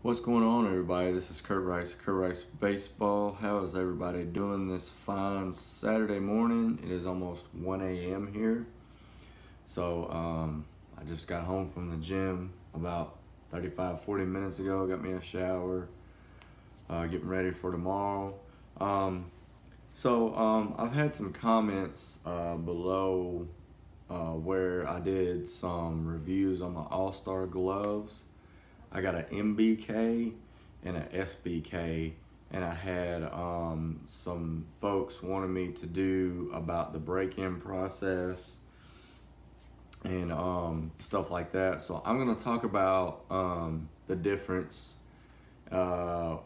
What's going on, everybody? This is Kurt Rice, Kurt Rice Baseball. How is everybody doing this fine Saturday morning? It is almost 1 a.m. here. So I just got home from the gym about 35-40 minutes ago. Got me a shower, getting ready for tomorrow. I've had some comments below where I did some reviews on my All-Star gloves. I got an MBK and an SBK, and I had some folks wanted me to do about the break-in process and stuff like that. So I'm going to talk about the difference, the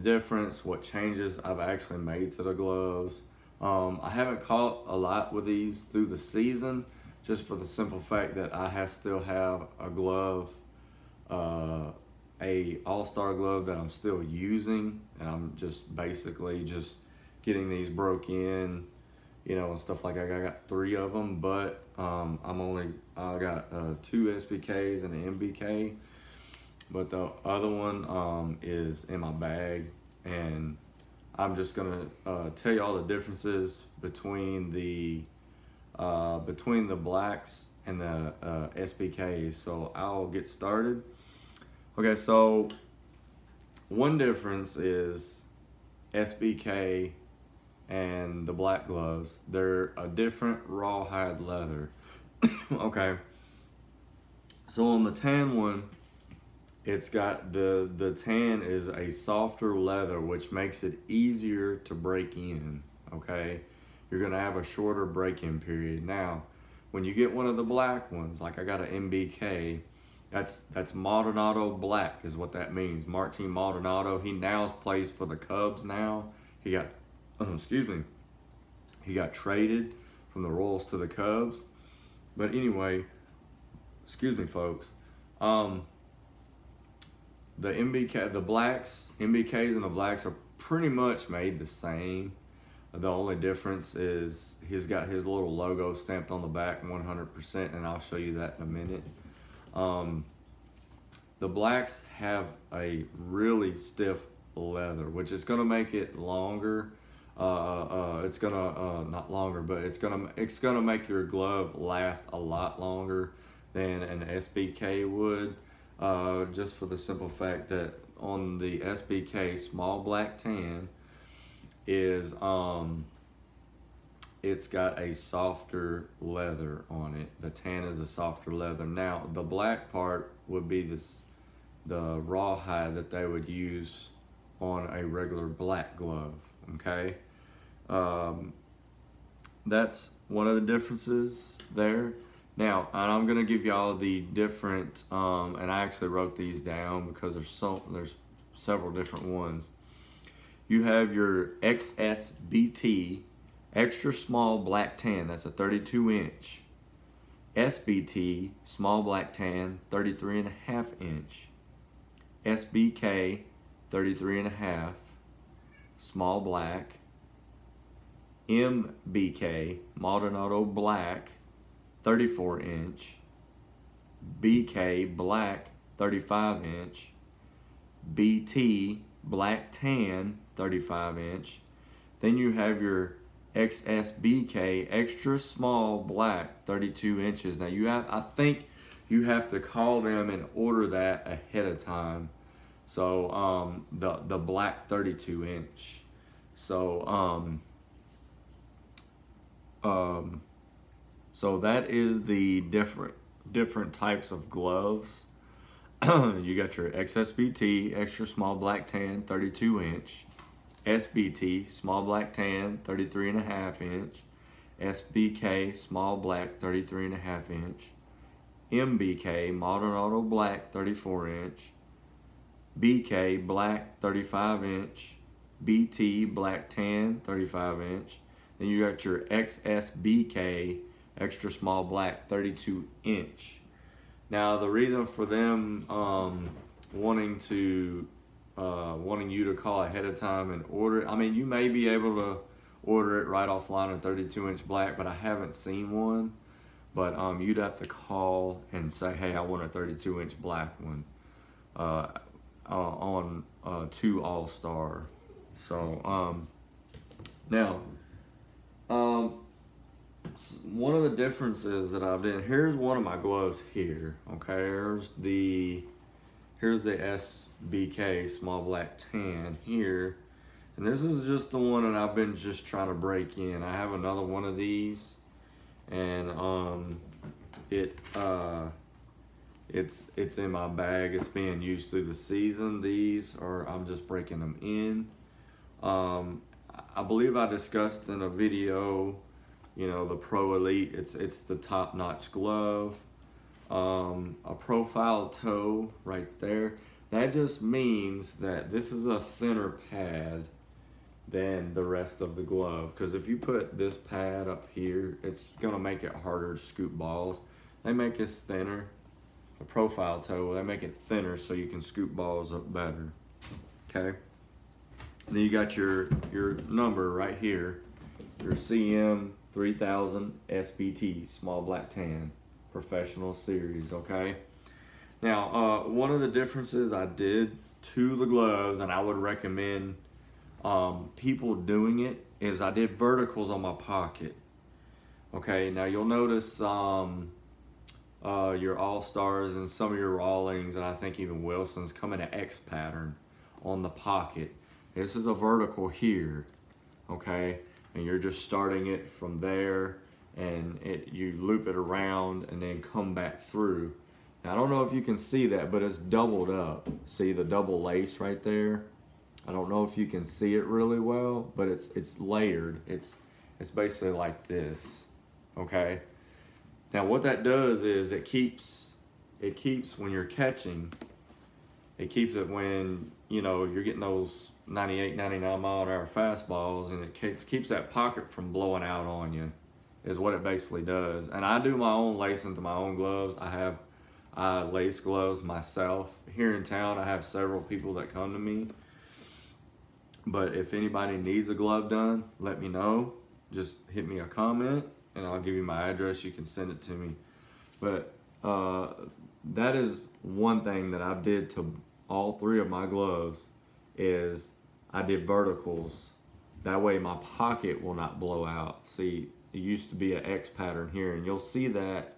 difference, what changes I've actually made to the gloves. I haven't caught a lot with these through the season, just for the simple fact that I still have a glove, a all-star glove that I'm still using, and I'm just basically just getting these broke in, and stuff like that. I got 3 of them, but I got 2 SBKs and an MBK, but the other one is in my bag, and I'm just gonna tell you all the differences between the blacks and the SBKs. So I'll get started. Okay, so one difference is SBK and the black gloves. They're a different rawhide leather. Okay, so on the tan one, it's got the tan is a softer leather, which makes it easier to break in. Okay, you're gonna have a shorter break-in period. Now, when you get one of the black ones, like I got an MBK, that's Maldonado black is what that means. Martin Maldonado. He now plays for the Cubs now. He got, he got traded from the Royals to the Cubs. But anyway, excuse me, folks. The MBKs and the blacks are pretty much made the same. The only difference is he's got his little logo stamped on the back 100%, and I'll show you that in a minute. The blacks have a really stiff leather, which is going to make it longer. It's gonna not longer, but it's gonna make your glove last a lot longer than an SBK would. Just for the simple fact that on the SBK small black tan is it's got a softer leather on it. The tan is a softer leather. Now the black part would be the rawhide that they would use on a regular black glove. Okay, that's one of the differences there. Now, and I'm gonna give y'all the different, and I actually wrote these down because there's several different ones. You have your XSBT, extra small black tan, that's a 32-inch. SBT, small black tan, 33.5-inch. SBK, 33.5, small black. MBK, Maldonado black, 34-inch. BK black, 35-inch. BT black tan, 35-inch. Then you have your XSBK extra small black, 32 inches. Now I think you have to call them and order that ahead of time. So the black 32-inch. So so that is the different types of gloves. You got your XSBT extra small black tan, 32-inch. SBT small black tan, 33.5-inch. SBK small black, 33.5-inch. MBK Maldonado black, 34-inch. BK black, 35-inch. BT black tan, 35-inch. Then you got your XSBK extra small black, 32-inch. Now the reason for them wanting you to call ahead of time and order it, I mean, you may be able to order it right offline, a 32-inch black, but I haven't seen one. But you'd have to call and say, hey, I want a 32-inch black one. on 2 All-Star. So now one of the differences that I've done, here's one of my gloves here. Okay, here's the SBK small black tan here, and this is just the one that I've been just trying to break in. I have another one of these, and it's in my bag. It's being used through the season. These are, I'm just breaking them in. I believe I discussed in a video, you know, the Pro Elite. It's the top-notch glove. A profile toe right there. That just means that this is a thinner pad than the rest of the glove. Because if you put this pad up here, it's gonna make it harder to scoop balls. They make this thinner. A profile toe, they make it thinner so you can scoop balls up better. Okay. Then you got your number right here, your CM 3000 SBT small black tan professional series. Okay. Now, one of the differences I did to the gloves, and I would recommend people doing it, is I did verticals on my pocket. Okay. Now you'll notice your All-Stars and some of your Rawlings, and I think even Wilson's, come in an X pattern on the pocket. This is a vertical here, okay? And you're just starting it from there, and you loop it around and then come back through. Now, I don't know if you can see that, but it's doubled up. See the double lace right there? I don't know if you can see it really well, but it's layered. It's basically like this, okay? Now what that does is it keeps when you're catching, it keeps it when, you know, you're getting those 98, 99 mile an hour fastballs, and it keeps that pocket from blowing out on you, is what it basically does. And I do my own lacing to my own gloves. I have lace gloves myself. Here in town, I have several people that come to me. But if anybody needs a glove done, let me know. Just hit me a comment, and I'll give you my address. You can send it to me. But that is one thing that I did to all 3 of my gloves, is I did verticals. That way my pocket will not blow out. See, it used to be an X pattern here, and you'll see that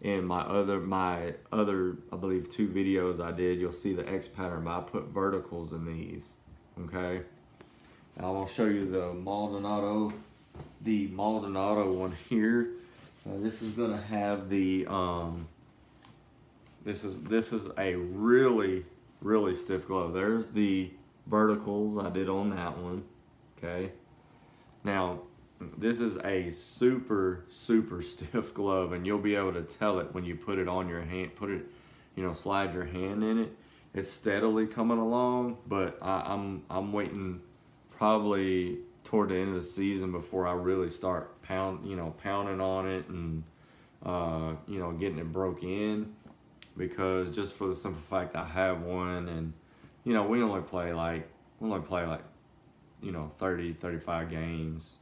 in my other, I believe 2 videos I did. You'll see the X pattern, but I put verticals in these, okay? Now I'll show you the Maldonado one here. This is gonna have the this is a really stiff glove. There's the verticals I did on that one. Okay. Now this is a super stiff glove, and you'll be able to tell it when you put it on your hand. Slide your hand in it. It's steadily coming along, but I'm waiting probably toward the end of the season before I really start pounding on it and getting it broke in, because just for the simple fact I have one, and we only play like 30, 35 games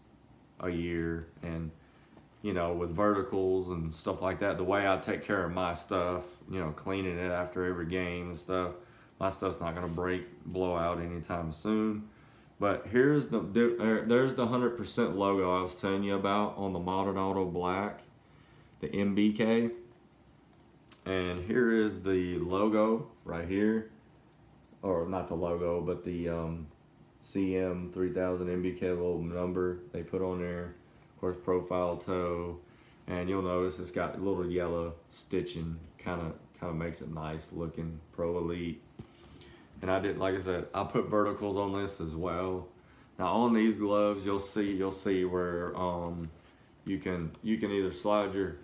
a year, and with verticals and stuff like that, the way I take care of my stuff, cleaning it after every game and stuff, my stuff's not gonna blow out anytime soon. But there's the 100% logo I was telling you about on the Maldonado Black, the MBK. And here is the logo right here, or not the logo, but the CM 3000 MBK little number they put on there. Of course, profile toe, and you'll notice it's got a little yellow stitching, kind of makes it nice looking. Pro Elite. And I did, like I said, I put verticals on this as well. Now on these gloves, you'll see where you can either slide your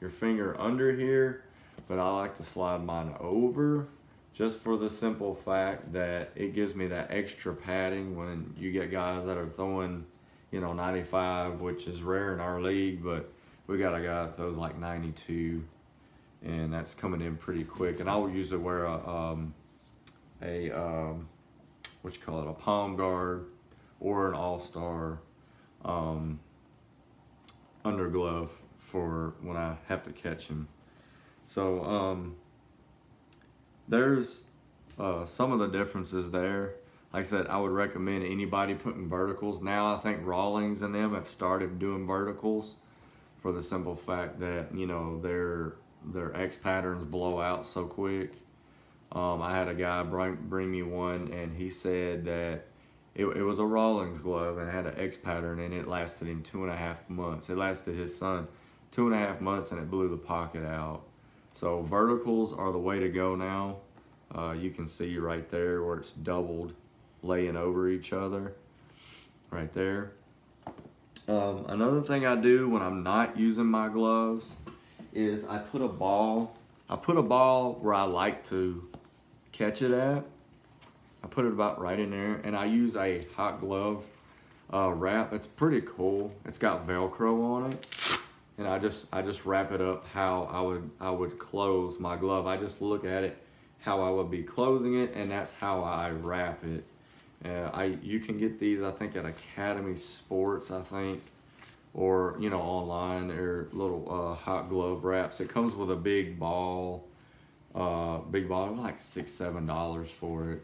finger under here, but I like to slide mine over, just for the simple fact that it gives me that extra padding when you get guys that are throwing 95, which is rare in our league, but we got a guy that throws like 92, and that's coming in pretty quick. And I would usually wear a palm guard or an All-Star under glove for when I have to catch him. So there's some of the differences there. Like I said, I would recommend anybody putting verticals. Now I think Rawlings and them have started doing verticals for the simple fact that, you know, their X patterns blow out so quick. I had a guy bring me one, and he said that it was a Rawlings glove and it had an X pattern, and it lasted him 2.5 months. It lasted his son 2.5 months, and it blew the pocket out. So verticals are the way to go now. You can see right there where it's doubled, laying over each other, right there. Another thing I do when I'm not using my gloves is I put a ball where I like to catch it at. I put it about right in there, and I use a hot glove wrap. It's pretty cool. It's got Velcro on it, and I just wrap it up how I would close my glove. I just look at it how I would be closing it, and that's how I wrap it. You can get these, I think, at Academy Sports, I think, or, you know, online. They're little hot glove wraps. It comes with a big ball, like $6-7 for it.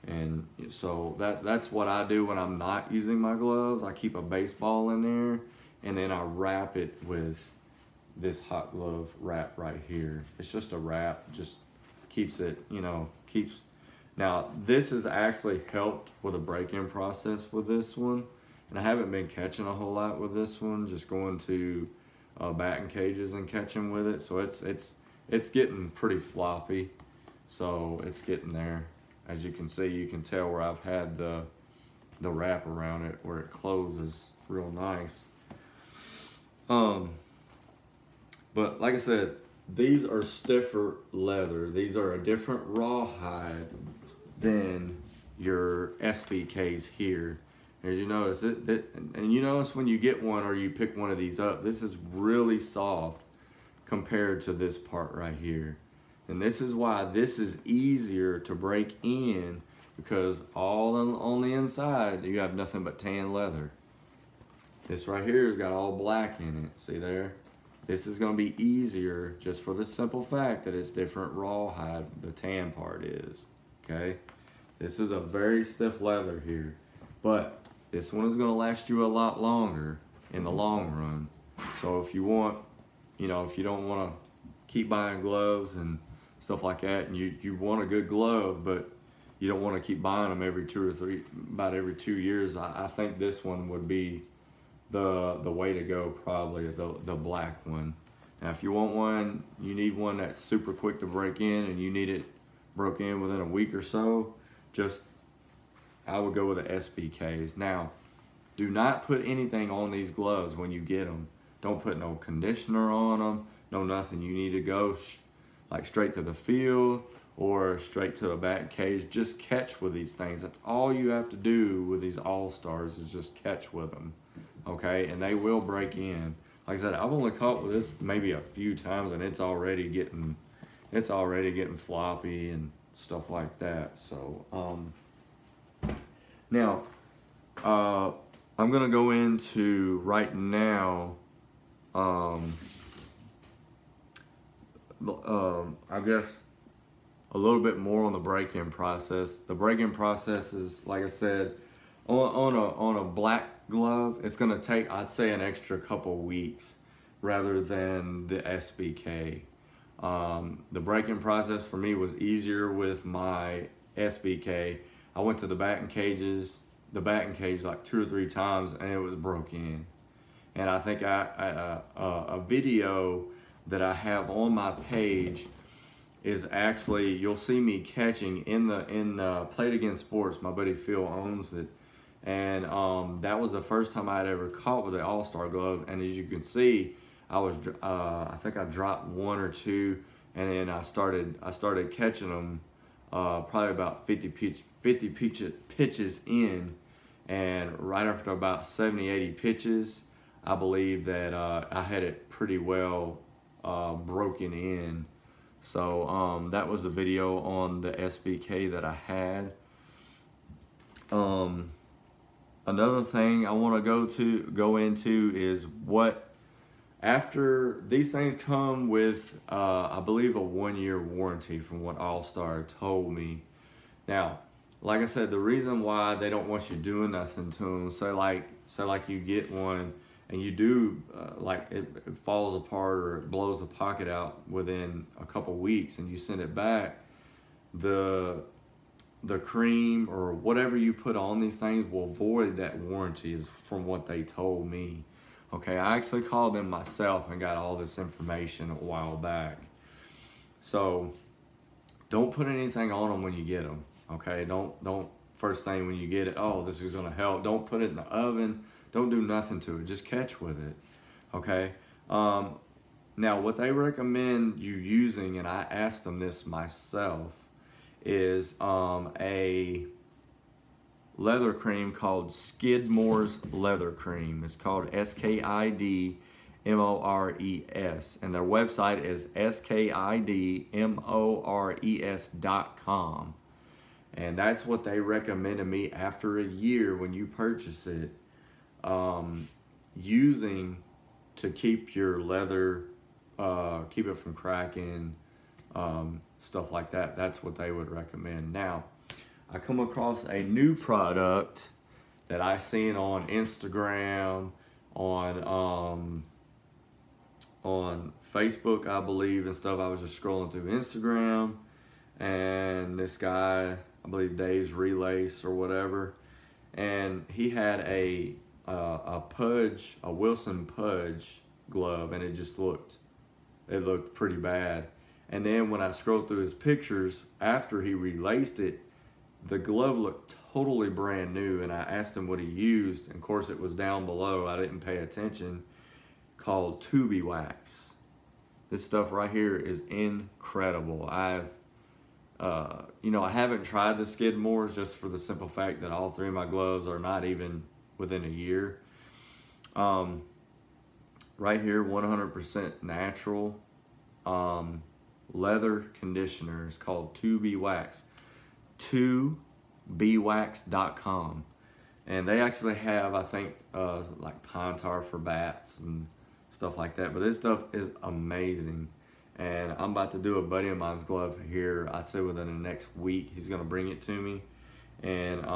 And so that's what I do when I'm not using my gloves. I keep a baseball in there, and then I wrap it with this hot glove wrap right here. It's just a wrap, just keeps it, you know, Now, this has actually helped with the break-in process with this one. And I haven't been catching a whole lot with this one, just going to batting cages and catching with it. So it's getting pretty floppy. So it's getting there. As you can see, you can tell where I've had the wrap around it, where it closes real nice. But like I said, these are stiffer leather. These are a different rawhide than your SBKs here. As you notice, and you notice when you get one or you pick one of these up, this is really soft compared to this part right here. And this is why this is easier to break in, because all on the inside, you have nothing but tan leather. This right here has got all black in it, see there? This is gonna be easier just for the simple fact that it's different rawhide, the tan part is, okay? This is a very stiff leather here, but this one is gonna last you a lot longer in the long run. So if you want, you know, if you don't wanna keep buying gloves and stuff like that, and you want a good glove, but you don't wanna keep buying them every about every 2 years, I think this one would be the way to go, probably, the black one. Now, if you want one, you need one that's super quick to break in, and you need it broke in within a week or so, I would go with the SBKs. Now, do not put anything on these gloves when you get them. Don't put no conditioner on them, no nothing. You need to go like straight to the field or straight to a batting cage. Just catch with these things. That's all you have to do with these All-Stars, is just catch with them, okay? And they will break in. Like I said, I've only caught with this maybe a few times, and it's already getting floppy and stuff like that. So now I'm gonna go into right now I guess a little bit more on the break-in process. The break-in process is, like I said, on a black glove, it's gonna take, I'd say, an extra couple weeks rather than the SBK. The break-in process for me was easier with my SBK. I went to the batting cage like 2 or 3 times, and it was broke in. And I think a video that I have on my page is actually, you'll see me catching in Play It Again Sports. My buddy Phil owns it, and that was the first time I had ever caught with the All-Star glove. And as you can see, I think I dropped 1 or 2, and then I started catching them probably about 50 pitches in, and right after about 70-80 pitches, I believe that I had it pretty well broken in. So that was the video on the SBK that I had. Another thing I want to go into is what, after these things come with I believe a 1-year warranty, from what All-Star told me. Now, like I said, the reason why they don't want you doing nothing to them, so like you get one and you do like it falls apart or it blows the pocket out within a couple weeks, and you send it back, the cream or whatever you put on these things will void that warranty, is from what they told me. Okay, I actually called them myself and got all this information a while back. So don't put anything on them when you get them. Okay, don't first thing when you get it, oh, this is gonna help. Don't put it in the oven. Don't do nothing to it. Just catch with it. Okay. Now what they recommend you using, and I asked them this myself, is a leather cream called Skidmore's Leather Cream. It's called Skidmores, and their website is skidmores.com. And that's what they recommended me after a year when you purchase it, using to keep your leather, keep it from cracking, stuff like that. That's what they would recommend. Now, I come across a new product that I seen on Instagram, on Facebook, I believe, and stuff. I was just scrolling through Instagram, and this guy, I believe Dave's Relace or whatever, and he had a Wilson Pudge glove, and it looked pretty bad. And then when I scrolled through his pictures after he relaced it, the glove looked totally brand new. And I asked him what he used, and of course it was down below, I didn't pay attention, called Tubi Wax. This stuff right here is incredible. I haven't tried the Skidmores, just for the simple fact that all three of my gloves are not even within a year. Right here, 100% natural leather conditioner is called Tubi Wax. 2bwax.com. And they actually have, I think, like pine tar for bats and stuff like that. But this stuff is amazing. And I'm about to do a buddy of mine's glove here, I'd say within the next week. He's gonna bring it to me. And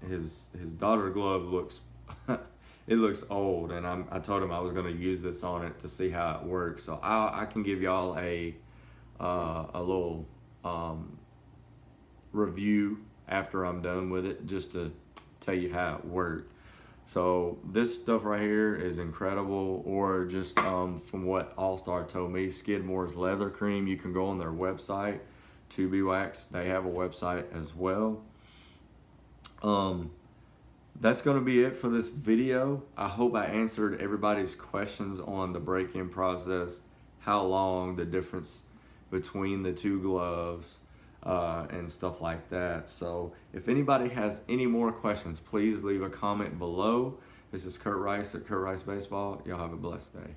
his daughter glove looks it looks old, and I told him I was gonna use this on it to see how it works. So I can give y'all a little review after I'm done with it, just to tell you how it worked. So this stuff right here is incredible. Or just from what All-Star told me, Skidmore's Leather Cream, you can go on their website, Tubi Wax. They have a website as well. That's going to be it for this video. I hope I answered everybody's questions on the break-in process, how long, the difference between the two gloves, and stuff like that. So if anybody has any more questions, please leave a comment below. This is Kurt Rice at Kurt Rice Baseball. Y'all have a blessed day.